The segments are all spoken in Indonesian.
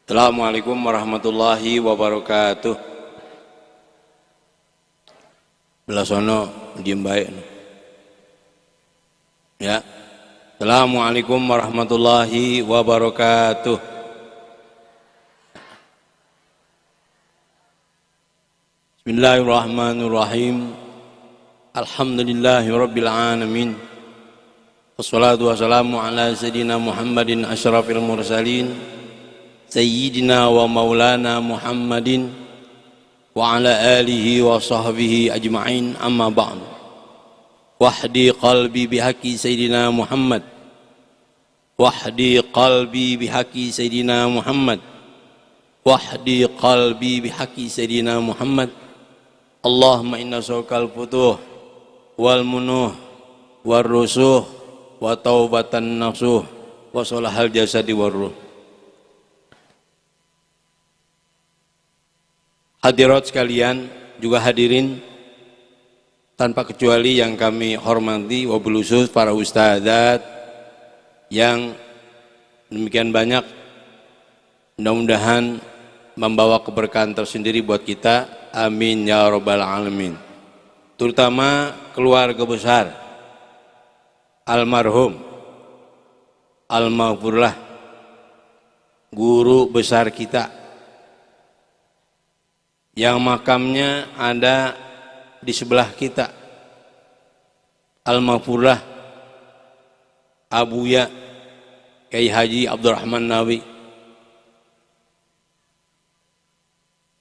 Assalamualaikum warahmatullahi wabarakatuh. Belah sono diem baik. Ya. Assalamualaikum warahmatullahi wabarakatuh. Bismillahirrahmanirrahim. Alhamdulillahi rabbil alamin. Wassalatu wassalamu ala sayyidina Muhammadin asyrafil mursalin. Sayyidina wa maulana Muhammadin wa ala alihi wa sahbihi ajma'in, amma ba'du. Wahdi qalbi bihaqi Sayyidina Muhammad, wahdi qalbi bihaqi Sayyidina Muhammad, wahdi qalbi bihaqi Sayyidina Muhammad. Allahumma inna sawkal futuh wal munuh wal rusuh wa taubatan nasuh wa solahal jasadi wal ruh. Hadirat sekalian, juga hadirin tanpa kecuali yang kami hormati, wabil khusus para ustadzat yang demikian banyak, mudah-mudahan membawa keberkahan tersendiri buat kita, amin ya rabbal alamin. Terutama keluarga besar almarhum almarhumlah guru besar kita yang makamnya ada di sebelah kita, almarhumlah Abuya Kyai Haji Abdurrahman Nawawi.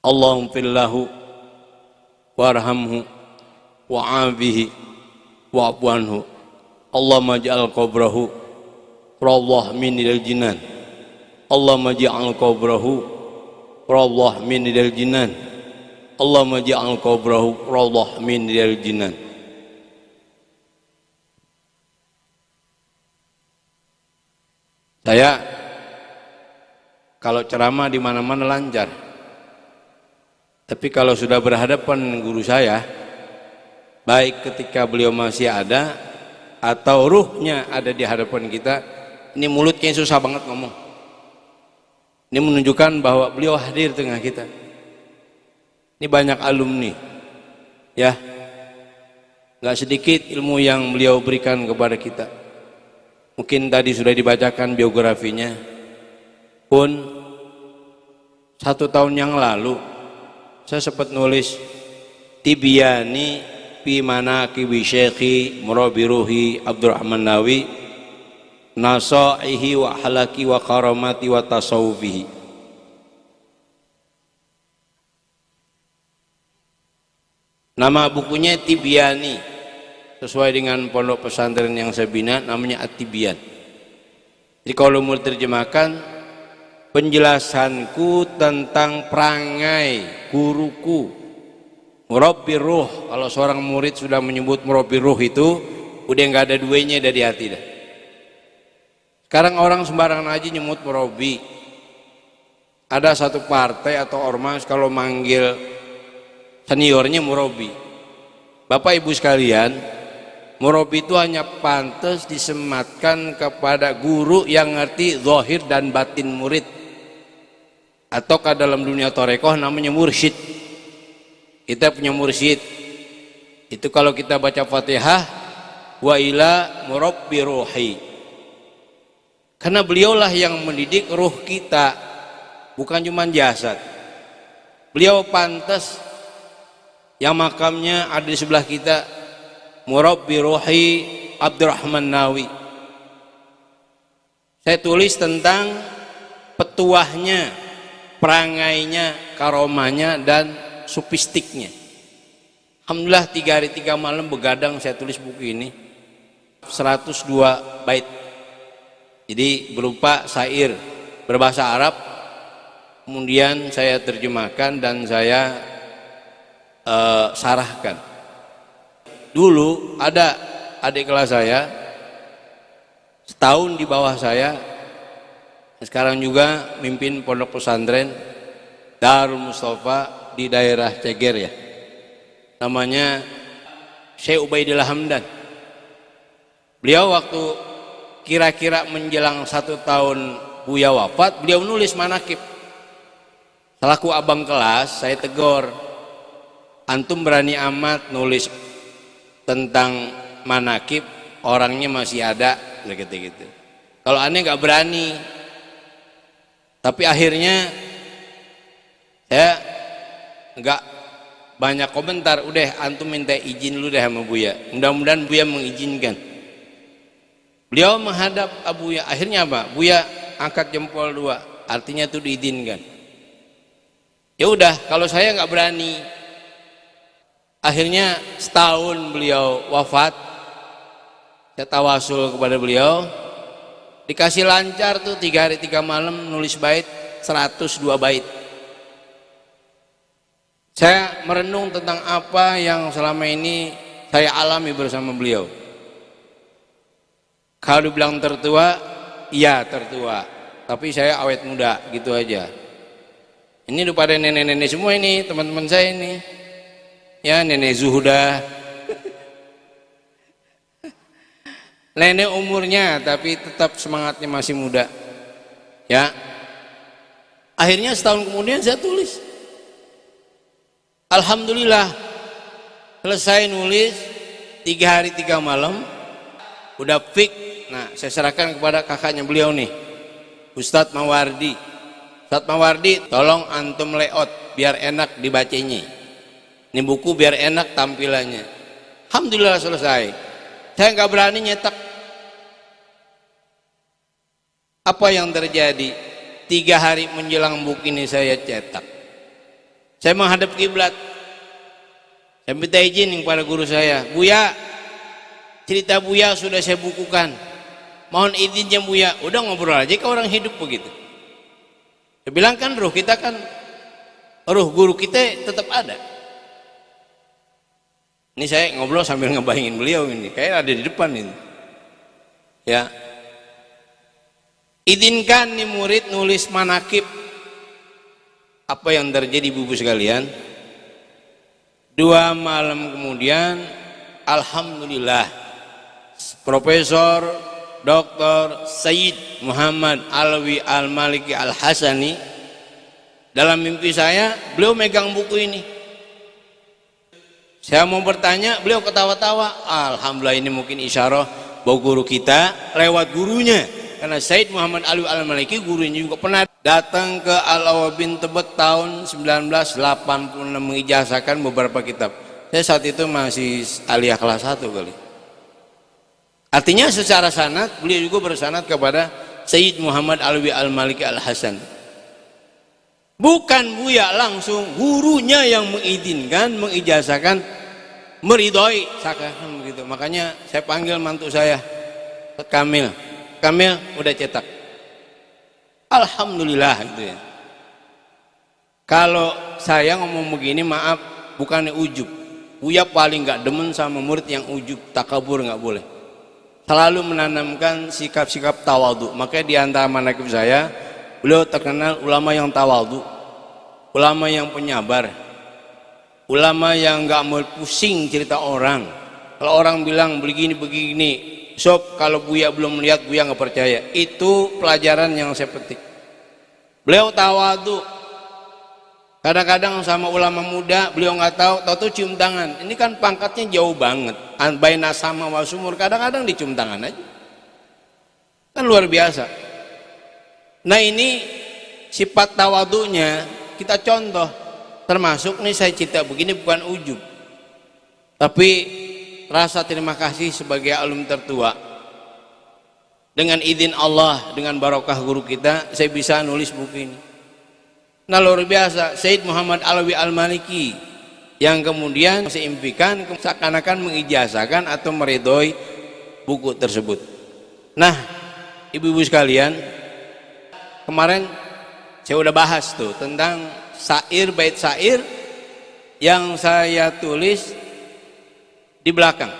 Allahumma fillahu warhamhu wa'afihi wa'fu anhu. Allahumma ja'al qabrahu rawdah minal jinan. Allahumma ja'al qabrahu rawdah minal jinan. Allahumma ja'al qabrahu rawdah min riyadil jinan. Saya kalau ceramah di mana-mana lancar. Tapi kalau sudah berhadapan guru saya, baik ketika beliau masih ada atau ruhnya ada di hadapan kita, ini mulutnya susah banget ngomong. Ini menunjukkan bahwa beliau hadir tengah kita. Ini banyak alumni, ya, nggak sedikit ilmu yang beliau berikan kepada kita. Mungkin tadi sudah dibacakan biografinya. Pun 1 tahun yang lalu saya sempat nulis Tibyani fi manaqibi Syekhi Murabbi Ruhi Abdurrahman Nawawi nasaihi wa halaki wa karamati wa tasawufihi. Nama bukunya Tibyani, sesuai dengan pondok pesantren yang saya bina, namanya At-Tibyan. Jadi kalau mau terjemahkan, penjelasanku tentang perangai guruku Murabbi Ruh. Kalau seorang murid sudah menyebut Murabbi Ruh itu udah nggak ada duanya dari hati dah. Sekarang orang sembarangan aja nyebut Murabbi. Ada satu partai atau ormas kalau manggil seniornya murabbi. Bapak ibu sekalian, murabbi itu hanya pantas disematkan kepada guru yang ngerti zahir dan batin murid, atau ke dalam dunia torekoh namanya mursyid. Kita punya mursyid itu kalau kita baca Fatihah, wa ila murabbi ruhi, karena beliaulah yang mendidik ruh kita, bukan cuma jasad. Beliau pantas yang makamnya ada di sebelah kita, Murabbi Ruhi Abdurrahman Nawawi. Saya tulis tentang petuahnya, perangainya, karomanya, dan supistiknya. Alhamdulillah 3 hari 3 malam begadang saya tulis buku ini, 102 bait. Jadi berupa syair berbahasa Arab, kemudian saya terjemahkan dan saya sarahkan. Dulu ada adik kelas saya setahun di bawah saya, sekarang juga mimpin pondok pesantren Darul Mustafa di daerah Ceger, ya, namanya Syekh Ubaidillah Hamdan. Beliau waktu kira-kira menjelang 1 tahun Buya wafat, beliau nulis manakib Selaku abang kelas saya tegur, antum berani amat nulis tentang manakib, orangnya masih ada gitu. Kalau aneh nggak berani. Tapi akhirnya saya nggak banyak komentar, udah antum minta izin lu deh sama Buya, mudah-mudahan Buya mengizinkan. Beliau menghadap Buya, akhirnya apa? Buya angkat jempol 2, artinya itu diizinkan. Ya udah, kalau saya nggak berani. Akhirnya setahun beliau wafat, saya tawasul kepada beliau, dikasih lancar tuh 3 hari 3 malam nulis bait 102 bait. Saya merenung tentang apa yang selama ini saya alami bersama beliau. Kalau dibilang tertua, iya tertua, tapi saya awet muda gitu aja. Ini udah pada nenek-nenek semua ini, teman-teman saya ini. Ya, nenek Zuhuda. Nenek umurnya tapi tetap semangatnya masih muda. Ya. Akhirnya setahun kemudian saya tulis. Alhamdulillah selesai nulis 3 hari 3 malam udah fix. Nah, saya serahkan kepada kakaknya beliau nih, Ustadz Mawardi. Ustadz Mawardi, tolong antum layout biar enak dibacanya. Ini buku biar enak tampilannya. Alhamdulillah selesai. Saya nggak berani nyetak. Apa yang terjadi? 3 hari menjelang buku ini saya cetak. Saya menghadap kiblat. Saya minta izin kepada guru saya, Buya, cerita Buya sudah saya bukukan. Mohon izinnya Buya. Udah ngobrol aja ke orang hidup begitu. Saya bilang kan ruh kita kan, ruh guru kita tetap ada. Ini saya ngobrol sambil ngebayangin beliau ini, kayak ada di depan ini. Ya. Izinkan nih murid nulis manakib. Apa yang terjadi Ibu sekalian? 2 malam kemudian, alhamdulillah, Profesor Dr. Sayyid Muhammad Alwi Al-Maliki Al-Hasani, dalam mimpi saya beliau megang buku ini. Saya mau bertanya, beliau ketawa-tawa. Alhamdulillah, ini mungkin isyarah bahwa guru kita lewat gurunya, karena Sayyid Muhammad Alwi Al-Maliki gurunya juga pernah datang ke Al-Awabin Tebet tahun 1986 mengijazahkan beberapa kitab. Saya saat itu masih aliyah kelas 1 kali. Artinya secara sanad beliau juga bersanad kepada Sayyid Muhammad Alwi Al-Maliki Al-Hasan. Bukan Buya langsung, gurunya yang mengizinkan, mengijazahkan, meridhoi, seakan begitu. Makanya saya panggil mantu saya, Kamil. Kamil udah cetak. Alhamdulillah gitu ya. Kalau saya ngomong begini, maaf, bukannya ujub. Buya paling nggak demen sama murid yang ujub, takabur, nggak boleh. Selalu menanamkan sikap-sikap tawadhu. Makanya di antara manakib saya, beliau terkenal ulama yang tawadhu, ulama yang penyabar, ulama yang nggak mau pusing cerita orang. Kalau orang bilang begini, sob, kalau Buya belum melihat, Buya nggak percaya. Itu pelajaran yang saya petik. Beliau tawadhu. Kadang-kadang sama ulama muda, beliau nggak tahu cium tangan. Ini kan pangkatnya jauh banget. Baina sama wa sumur, kadang-kadang dicium tangan aja. Kan luar biasa. Nah, ini sifat tawadhunya kita contoh. Termasuk nih saya cerita begini bukan ujub, tapi rasa terima kasih sebagai alum tertua. Dengan izin Allah, dengan barokah guru kita, saya bisa nulis buku ini. Nah, luar biasa. Sayyid Muhammad Alwi Al-Maliki yang kemudian saya impikan seakan-akan mengijazahkan atau meridhoi buku tersebut. Nah, ibu-ibu sekalian, kemarin saya udah bahas tuh tentang syair, bait syair yang saya tulis di belakang.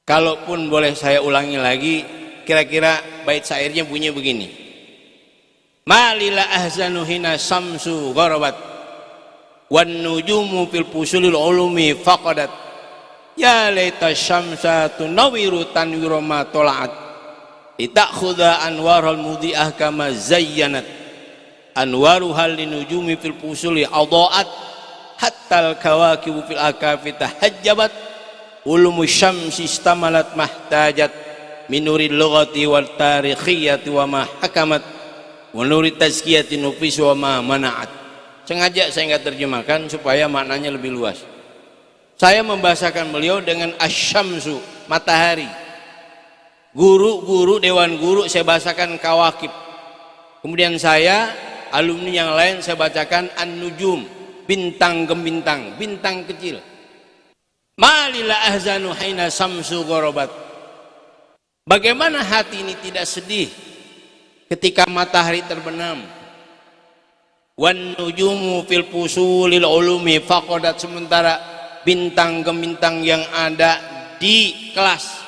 Kalaupun boleh saya ulangi lagi, kira-kira bait syairnya bunyi begini. Malila ahzanu hina samsu gharabat wan nujumu fil fusulil ulumi faqadat ya laita syamsa tunawiru tanwiru ma tola'at litakhudha anwaral mudhi'ah kama zayyanat anwaruhal linujumi fil fusuli adaat hatta al kawakibu fil akafi tahajjabat ulumu syamsi istamalat mahtajat minuril lughati wal tarikhiyati wa ma hakamat wa nuri tazkiyati nufis wa ma mana'at. Sengaja saya nggak terjemahkan supaya maknanya lebih luas. Saya membahasakan beliau dengan asyamsu, matahari. Guru-guru, dewan guru saya bahasakan kawakib. Kemudian saya, alumni yang lain saya bacakan an-nujum, bintang gembintang, bintang kecil. Malila ahzanu hina samsu gharabat. Bagaimana hati ini tidak sedih ketika matahari terbenam. Wan nujumu fil fusulil ulumi faqadat, sementara bintang gembintang yang ada di kelas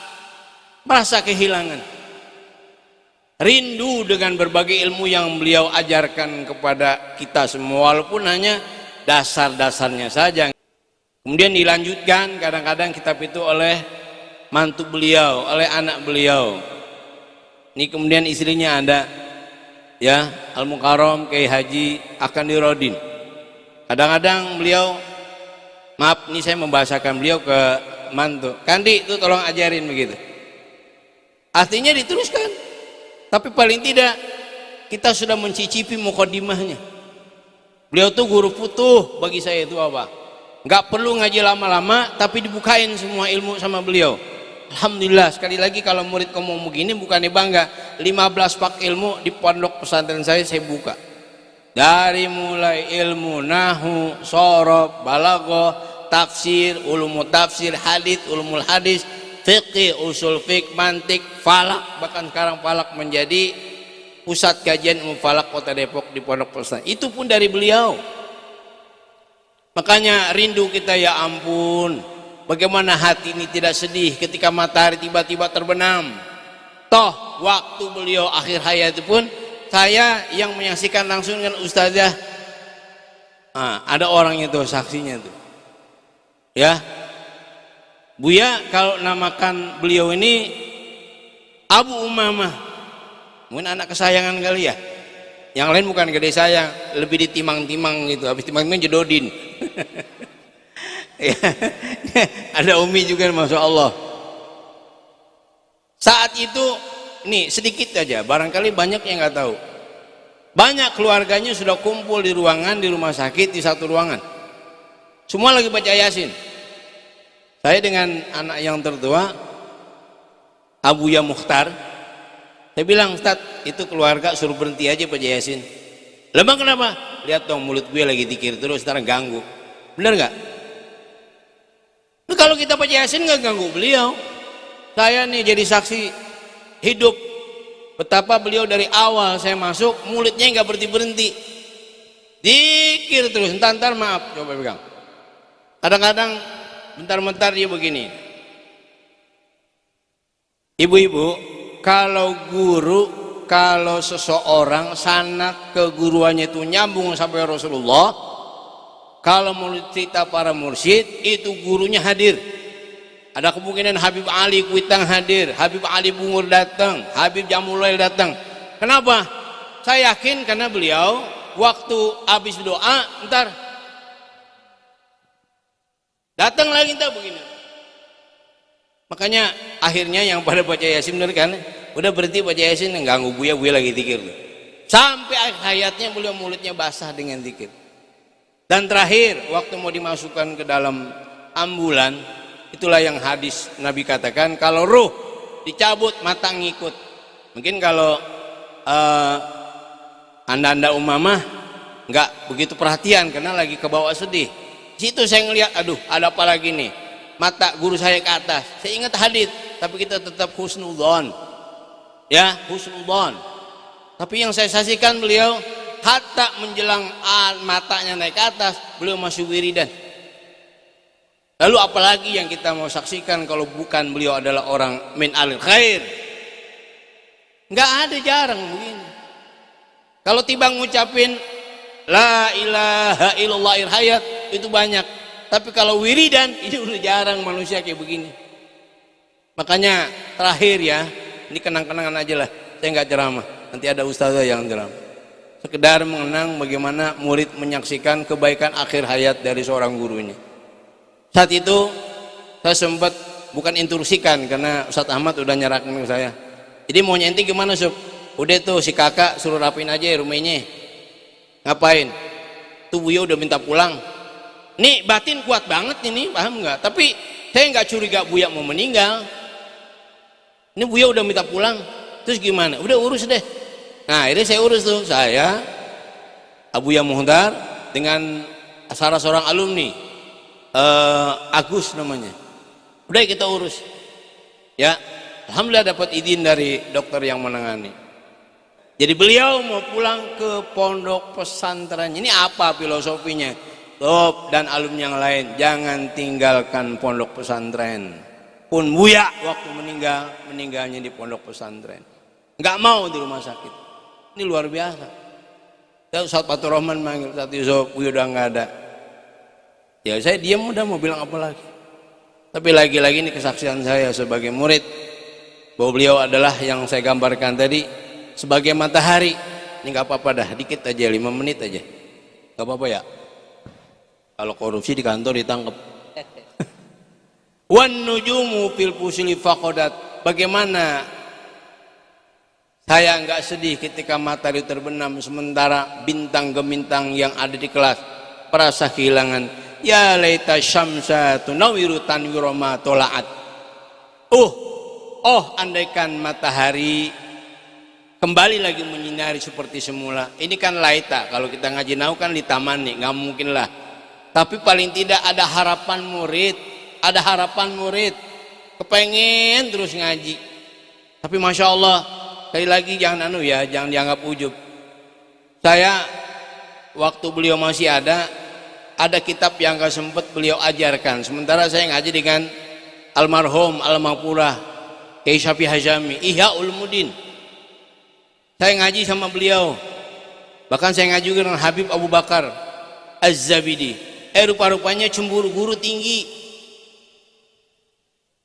merasa kehilangan. Rindu dengan berbagai ilmu yang beliau ajarkan kepada kita semua, walaupun hanya dasar-dasarnya saja. Kemudian dilanjutkan kadang-kadang kitab itu oleh mantu beliau, oleh anak beliau. Ini kemudian istrinya ada, ya, Al-Mukarram Kiai Haji Akandirodin. Kadang-kadang beliau, maaf ini saya membahasakan beliau ke mantu, Kandi itu tolong ajarin begitu. Artinya diteruskan, tapi paling tidak kita sudah mencicipi mukadimahnya. Beliau tuh guru futuh bagi saya itu apa? Nggak perlu ngaji lama-lama, tapi dibukain semua ilmu sama beliau. Alhamdulillah, sekali lagi kalau murid kamu begini bukannya bangga, 15 pak ilmu di pondok pesantren saya buka. Dari mulai ilmu nahwu, shorof, balaghah, tafsir, ulumul tafsir, hadits, ulumul hadis, fiqih, usul fiqh, mantik, falak, bahkan sekarang falak menjadi pusat kajian ilmu falak Kota Depok di pondok pesantren. Itu pun dari beliau. Makanya rindu kita, ya ampun, bagaimana hati ini tidak sedih ketika matahari tiba-tiba terbenam. Toh waktu beliau akhir hayat itu pun saya yang menyaksikan langsung dengan ustazah. Ada orang itu saksinya tuh, ya. Buya kalau namakan beliau ini Abu Umamah, mungkin anak kesayangan kali ya. Yang lain bukan gede sayang, lebih ditimang-timang gitu. Habis timang-timang jedodin. Ya, ada Umi juga, masya Allah. Saat itu, nih sedikit aja, barangkali banyak yang nggak tahu. Banyak keluarganya sudah kumpul di ruangan, di rumah sakit, di satu ruangan. Semua lagi baca Yasin. Saya dengan anak yang tertua, Abuya Mukhtar, saya bilang, Ustaz, itu keluarga suruh berhenti aja baca Yasin. Lemah kenapa? Lihat dong mulut gue lagi dikir terus, sekarang ganggu. Bener nggak? Nah, kalau kita baca Yasin nggak ganggu beliau. Saya nih jadi saksi hidup betapa beliau dari awal saya masuk mulutnya nggak berhenti-berhenti. Dikir terus, entar maaf, coba pegang. Kadang-kadang bentar-bentar dia begini. Ibu-ibu, kalau guru, kalau seseorang sanad keguruannya itu nyambung sampai Rasulullah, kalau menurut cerita para mursyid itu gurunya hadir. Ada kemungkinan Habib Ali Kuitang hadir, Habib Ali Bungur datang, Habib Jamulail datang. Kenapa? Saya yakin karena beliau waktu habis doa entar datang lagi entar begini. Makanya akhirnya yang pada baca Yasin bener kan, udah berhenti baca Yasin, ganggu buya lagi zikir tuh. Sampai akhir hayatnya beliau mulutnya basah dengan zikir. Dan terakhir waktu mau dimasukkan ke dalam ambulan, itulah yang hadis Nabi katakan, kalau ruh dicabut mata ngikut. Mungkin kalau anda Umamah nggak begitu perhatian karena lagi kebawa sedih. Di situ saya ngelihat, aduh ada apa lagi nih, mata guru saya ke atas. Saya ingat hadis, tapi kita tetap husnudzon, ya husnudzon. Tapi yang saya saksikan beliau hatta menjelang matanya naik ke atas, beliau masih wiridan. Lalu apalagi yang kita mau saksikan kalau bukan beliau adalah orang min alil khair? Nggak ada, jarang begini. Kalau tiba ngucapin la ilaha illallah hayat itu banyak, tapi kalau wiridan ini udah jarang manusia kayak begini. Makanya terakhir ya, ini kenang-kenangan aja lah, saya nggak ceramah, nanti ada ustazah yang ceramah. sekedar mengenang bagaimana murid menyaksikan kebaikan akhir hayat dari seorang gurunya. Saat itu saya sempat bukan instruksikan karena Ustadz Ahmad udah nyerahkan ke saya. Jadi mau ente gimana Sob? Udah tuh si kakak suruh rapiin aja rumahnya. Ngapain? Tuh Buya udah minta pulang. Nih batin kuat banget ini, paham nggak? Tapi saya nggak curiga Buya mau meninggal. Ini Buya udah minta pulang. Terus gimana? Udah urus deh. Nah ini saya urus tuh, saya Abuya Muhdar dengan salah seorang alumni Agus namanya. Udah kita urus ya, alhamdulillah dapat izin dari dokter yang menangani. Jadi beliau mau pulang ke pondok pesantren. Ini apa filosofinya? Sob dan alumni yang lain, jangan tinggalkan pondok pesantren. Pun Buya waktu meninggalnya di pondok pesantren, nggak mau di rumah sakit. Ini luar biasa. Ya Ustaz Fatur Rahman manggil, Ustaz Yusuf, Buya udah nggak ada. Ya saya diam, udah mau bilang apa lagi. Tapi lagi-lagi ini kesaksian saya sebagai murid bahwa beliau adalah yang saya gambarkan tadi sebagai matahari. Ini nggak apa-apa dah, dikit aja, 5 menit aja, nggak apa-apa ya. Kalau korupsi di kantor ditangkap. Wan nujumu fil fusili faqadat. Bagaimana saya nggak sedih ketika matahari terbenam sementara bintang gemintang yang ada di kelas merasa kehilangan. Ya laita syamsa tunawiru tanwira ma tolaat. Andaikan matahari kembali lagi menyinari seperti semula. Ini kan laita, kalau kita ngaji nau kan ditamani, nggak mungkin lah. Tapi paling tidak ada harapan murid, kepengen terus ngaji. Tapi masya Allah, sekali lagi jangan jangan dianggap ujub. Saya waktu beliau masih ada kitab yang gak sempat beliau ajarkan. Sementara saya ngaji dengan almarhum Al-Maghfurah Kiai Syafi'i Hajami, Ihya Ulumuddin. Saya ngaji sama beliau. Bahkan saya ngaji dengan Habib Abu Bakar Az-Zabidi. Rupa-rupanya cemburu guru tinggi.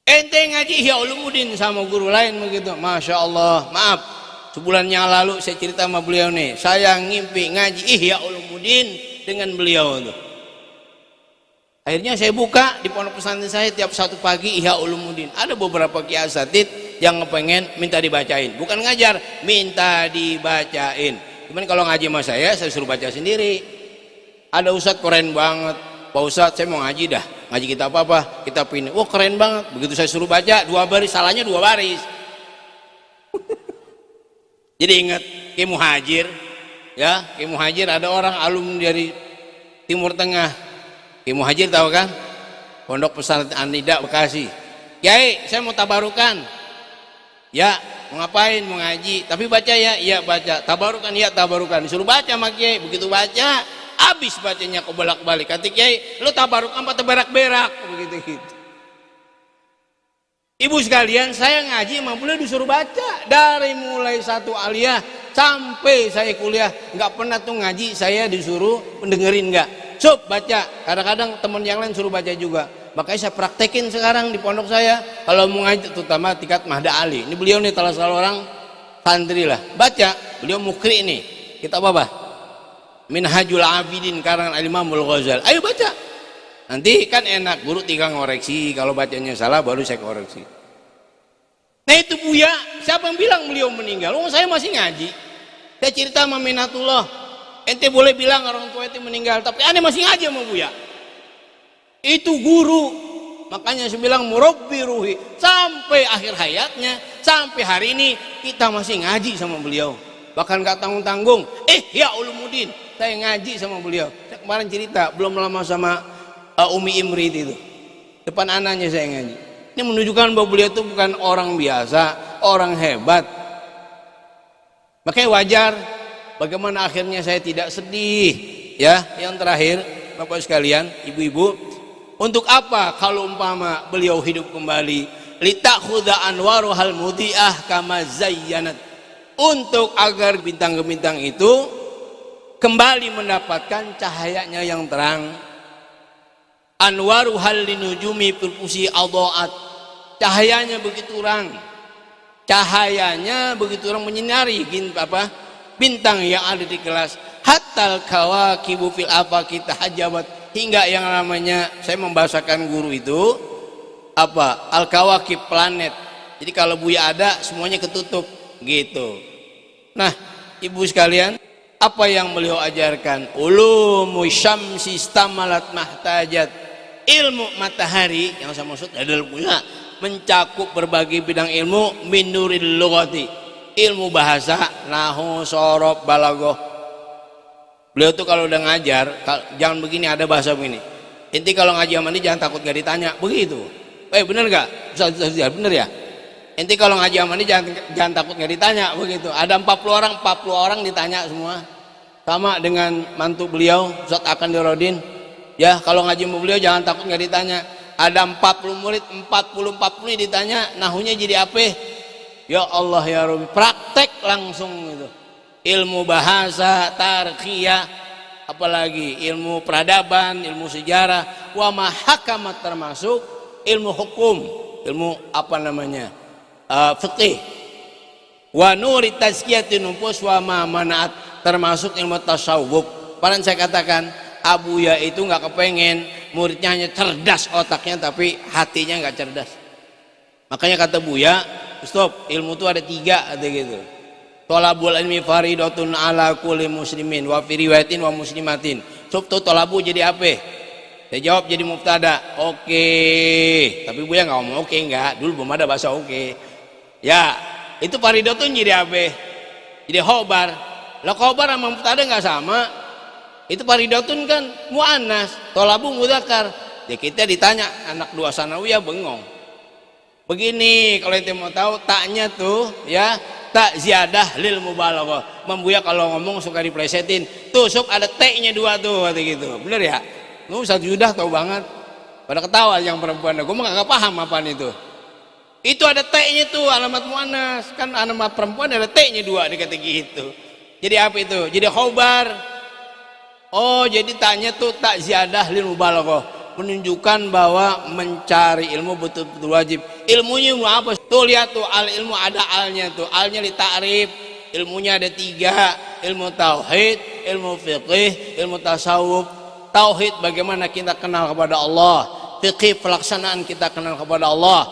Ente ngaji Ihya Ulumuddin sama guru lain begitu. Masya Allah, maaf, sebulan yang lalu saya cerita sama beliau nih, saya ngimpi ngaji Ihya Ulumuddin dengan beliau tuh. Akhirnya saya buka di pondok pesantren saya tiap satu pagi Ihya Ulumuddin. Ada beberapa kiai asatid yang pengen minta dibacain, bukan ngajar, minta dibacain. Cuman kalau ngaji sama saya suruh baca sendiri. Ada ustadz keren banget, Pak Ustadz saya mau ngaji dah, ngaji kita apa kita pindah. Wah keren banget, begitu saya suruh baca 2 baris, salahnya 2 baris. Jadi ingat Kiai Muhajir ya, Kiai Muhajir ada orang alumni dari Timur Tengah. Kiai Muhajir tahu kan, pondok pesantren An-Nida Bekasi. Kiai saya mau tabarukan ya, mau ngapain, mau ngaji, tapi baca ya, iya baca. Tabarukan ya, tabarukan. Disuruh baca sama Kiai, begitu baca habis bacanya kok bolak-balik. Kata Kiai, lu tabaruk apa terberak-berak begitu gitu. Ibu sekalian, saya ngaji emang boleh disuruh baca dari mulai 1 aliyah sampai saya kuliah, nggak pernah tuh ngaji saya disuruh mendengerin, nggak. Sob baca, kadang-kadang teman yang lain suruh baca juga. Makanya saya praktekin sekarang di pondok saya kalau mau ngaji, terutama tingkat Mahda Ali. Ini beliau nih salah satu orang santri lah, baca, beliau mukri nih. Kita apa? Minhajul Abidin karangan Al-Imamul Ghazali. Ayo baca. Nanti kan enak, guru tinggal ngoreksi, kalau bacanya salah baru saya koreksi. Nah itu Buya, siapa yang bilang beliau meninggal? Saya masih ngaji. Saya cerita sama Minatullah, ente boleh bilang orang tua ente meninggal, tapi ane masih ngaji sama Buya. Itu guru. Makanya saya bilang murabbi ruhi, sampai akhir hayatnya, sampai hari ini kita masih ngaji sama beliau. Bahkan gak tanggung-tanggung, ya Ulumuddin, saya ngaji sama beliau. Saya kemarin cerita, belum lama sama Umi Imri itu, depan anaknya saya ngaji. Ini menunjukkan bahwa beliau itu bukan orang biasa, orang hebat. Makanya wajar bagaimana akhirnya saya tidak sedih. Ya, yang terakhir Bapak sekalian, ibu-ibu, untuk apa kalau umpama beliau hidup kembali? Litakhudha anwaruhal mudhi'ah kama zayyanat, untuk agar bintang-bintang itu kembali mendapatkan cahayanya yang terang. Anwaruhal linujumi pulpusi adha'at, cahayanya begitu terang, menyinari bintang yang ada di kelas, hatal kawakibu fil afaqi tahajjabat, hingga yang namanya, saya membahasakan guru itu apa, al kawakib, planet. Jadi kalau Buya ada semuanya ketutup gitu. Nah ibu sekalian, apa yang beliau ajarkan, ulumu syamsi istamalat mahtajat, ilmu matahari yang saya maksud adalah Buya mencakup berbagai bidang ilmu, minuril lughati, ilmu bahasa, nahu, sorob, balagoh. Beliau tuh kalau udah ngajar, jangan begini, ada bahasa begini, inti kalau ngaji sama ini jangan takut gak ditanya, begitu. Bener gak? Bener ya? Inti kalau ngaji sama ini jangan takut gak ditanya, begitu. Ada 40 orang ditanya semua. Sama dengan mantu beliau Ustaz Akan Dirodin, ya kalau ngaji sama beliau jangan takut gak ditanya. Ada 40 murid, 40 ditanya, nahunya jadi apa? Ya Allah ya Rabbi, praktek langsung gitu. Ilmu bahasa, tarkhiyah, apalagi ilmu peradaban, ilmu sejarah, wa mahakamat, termasuk ilmu hukum, ilmu apa namanya, fikih, wa nuri tazkiyatin nufus wa ma manaat, termasuk ilmu tasawuf. Padahal saya katakan Abuya itu nggak kepengen muridnya hanya cerdas otaknya tapi hatinya nggak cerdas. Makanya kata Buya, stop, ilmu itu ada 3, ada gitu. Thalabul ilmi faridatun ala kulli muslimin wa fi riwayatin wa muslimatin. Stop tuh thalabu jadi apa? Saya jawab jadi mubtada. Oke. Tapi Buya nggak ngomong oke, enggak. Dulu belum ada bahasa oke. Ya, itu faridatun jadi apa? Jadi khobar. Lah khobar sama mubtada nggak sama. Itu faridatun kan muannas, thalabu mudzakkar. Ya kita ditanya anak 2 sanawiyah bengong. Begini kalau ente mau tahu, taknya tuh ya tak ziyadah lil mubalaghah. Membuya kalau ngomong suka diplesetin. Tuh sok ada T-nya 2 tuh kata gitu. Bener ya? Lu Ustaz Yudah tahu banget. Pada ketawa yang perempuan. Gue mah enggak paham apaan itu. Itu ada T-nya tuh, alamat muannas. Kan alamat perempuan ada T-nya 2 dikata gitu. Jadi apa itu? Jadi khobar. Oh, jadi tanya tuh tak ziyadah lil mubalaghah, menunjukkan bahwa mencari ilmu betul-betul wajib. Ilmunya ilmu apa? Tuh lihat tuh, al ilmu ada alnya tuh. Alnya li ta'rif. Ilmunya ada 3, ilmu tauhid, ilmu fiqih, ilmu tasawuf. Tauhid bagaimana kita kenal kepada Allah. Fiqih pelaksanaan kita kenal kepada Allah.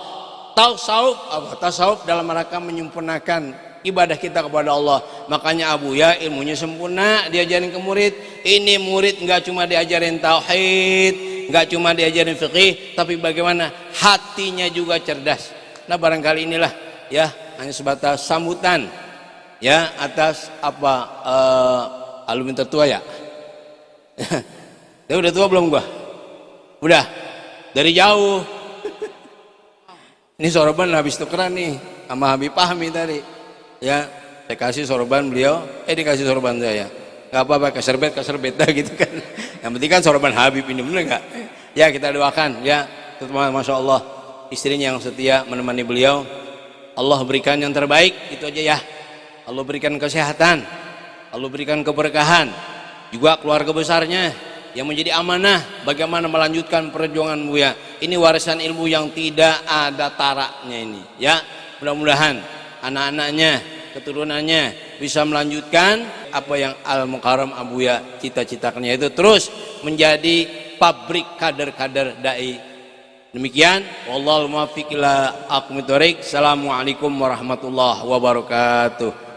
Tasawuf apa? Tasawuf dalam rangka menyempurnakan ibadah kita kepada Allah. Makanya Abuya ilmunya sempurna, diajarin ke murid. Ini murid nggak cuma diajarin tauhid, nggak cuma diajarin fikih, tapi bagaimana hatinya juga cerdas. Nah barangkali inilah ya, hanya sebatas sambutan ya atas apa alumni tertua ya. Ya udah tua belum gua? Udah dari jauh. Ini soroban habis tukeran nih sama Habib Fahmi tadi. Ya, saya kasih sorban beliau, dikasih sorban saya. Gak apa-apa, keserbet dah gitu kan. Yang penting kan sorban Habib ini, bener gak? Ya kita doakan ya, terutama Masya Allah istrinya yang setia menemani beliau. Allah berikan yang terbaik, itu aja ya. Allah berikan kesehatan, Allah berikan keberkahan. Juga keluarga besarnya yang menjadi amanah bagaimana melanjutkan perjuangan Buya. Ini warisan ilmu yang tidak ada taraknya ini ya. Mudah-mudahan anak-anaknya, keturunannya bisa melanjutkan apa yang Al-Mukarram Abuya cita-citakan, yaitu terus menjadi pabrik kader-kader dai. Demikian, wallahul muwaffiq ila aqwamit thoriq. Assalamualaikum warahmatullahi wabarakatuh.